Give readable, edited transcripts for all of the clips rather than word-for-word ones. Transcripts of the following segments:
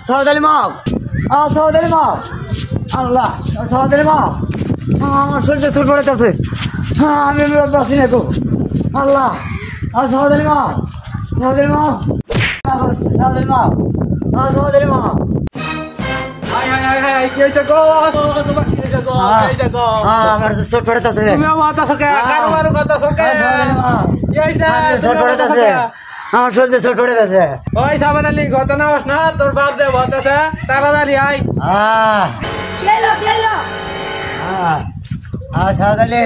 সাউদালি মা সাউদালি মা আল্লাহ সাউদালি মা আমার শরীরে ছোট পড়েছে আমি বাঁচি না গো আল্লাহ সাউদালি মা সাউদালি মা সাউদালি মা সাউদালি মা আমার ছোট পড়েছে আমার শরীরে ছোট পড়েছে ওই সাবান আলী ঘটনা হস না তোর বাপ যে বলতেছে তাড়াতাড়ি আয় সাউদালি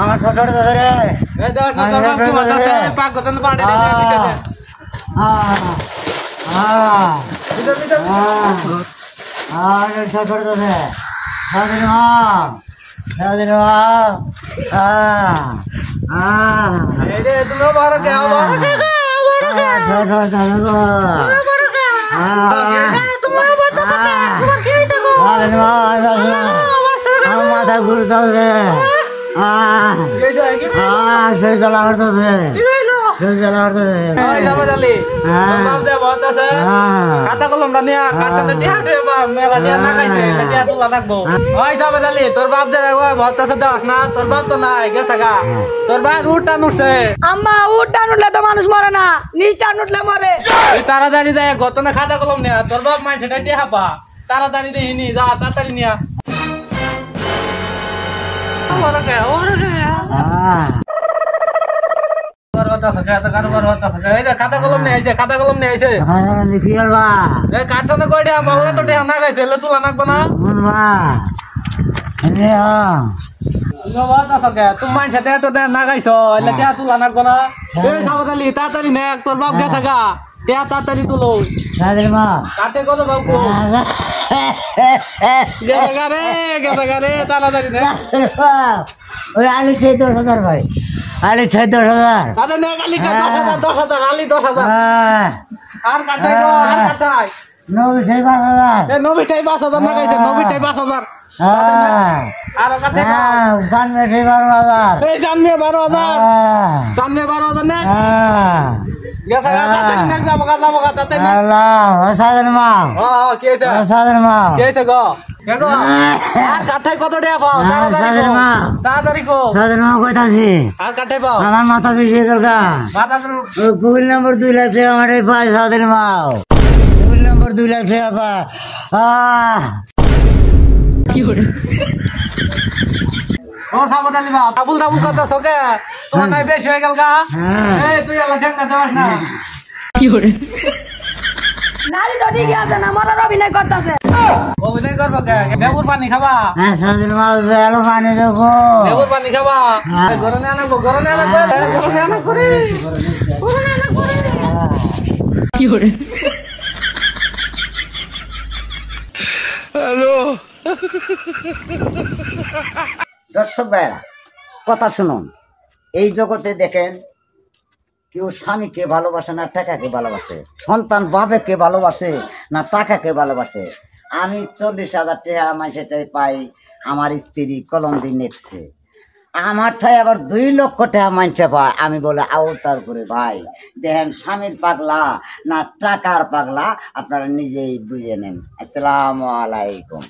আমার ছোট পড়েছে রে পাক ঘটনা পাড়ে ছোট পড়েছে সাউদালি মা সাউদালি তুমি বড় কে মাথা ঘুরতে শরীর জ্বালা করতেছে শরীর জ্বালা করতেছে খাতা কলম তোর বাপ যে ভরতেছে দেওয়াস না তোর বাপ তো নাই গেছে গা তোর বাপ উঠ টান উঠছে আম্মা উঠ টান উঠলে তো মানুষ মরে না নিচ টান উঠলে মরে তুই তাড়াতাড়ি দেয় গতনে খাতা কলম নেয়া তোর বাপ মাই সেটা টিহা পা তাড়াতাড়ি দেখিনি যা তাড়াতাড়ি নিয়া খাতা কলম নিয়ে আইছে খাতা কলম নিয়ে আইছে কাঠনে কয়টা বাবু তো টেহা না গাইছে তুলা নাকবো না তুমি মাইন সাথে তো না গাইছো এলে টেহা তুলা নাকবো না সাবধালি তাড়াতাড়ি নে তোর বাপ গেছে গা টেহা তাড়াতাড়ি তুলো কাটে কত বাবু গেছে রে তাড়াতাড়ি নে ওই আলু ঠাই 10,000 ভাই আলু ঠাই 10,000 দাদা নে আলি 10,000 আলি 10,000 আর কাটাই আর কাটাই নবী ঠাই 5,000 এ নবী ঠাই 5,000 না গাইছে নবী ঠাই 5,000 আর কাটাই সামনে ঠাই 12,000 এই সামনে 12,000 সামনে 12,000 নে গেছে তাড়াতাড়ি নে যাবো তাড়াতাড়ি নে আল্লাহ সাধারণ মা কি হইছে সাধারণ মা কি হইছে গো দেখো আর কাটাই কত টাকা পাও তাড়াতাড়ি কো সাধারণ মা কইতাছি আর কাটাই পাও আমার মাথা পিছিয়ে দরকার মাথা গুগল নম্বর 2 লাখ টাকা আমার পাই সাধারণ মা গুগল নম্বর 2 লাখ টাকা পা কি হরে ও সাবধানি বাপ আবুল দাবুল করতেছ কে তোমার নাই বেশি হয়ে গেল গা এই তুই আলা ঠেঙ্গা দেওয়াস না কি হরে নারী তো ঠিকই আছে না মরার অভিনয় করতেছে অভিনয় করবো কে লেবুর পানি খাবা সাধারণ মা বেলো পানি দেবো লেবুর পানি খাবা গরমে আনবো গরমে আনবো গরমে আনবো করে গরমে আনবো করে কি হরে হ্যালো দর্শক ভাইরা কথা শুনুন এই জগতে দেখেন কেউ স্বামীকে ভালোবাসে না টাকাকে ভালোবাসে সন্তান বাবাকে ভালোবাসে না টাকাকে ভালোবাসে আমি 40,000 টাকা আমার সেটাই পাই আমার স্ত্রী কলম দিয়ে নেটছে আমার ঠাই আবার 2 লক্ষ টাকা মাইনছে পায় আমি বলে আওতার করে ভাই দেখেন স্বামীর পাগলা না টাকার পাগলা আপনারা নিজেই বুঝে নেন আসসালামু আলাইকুম।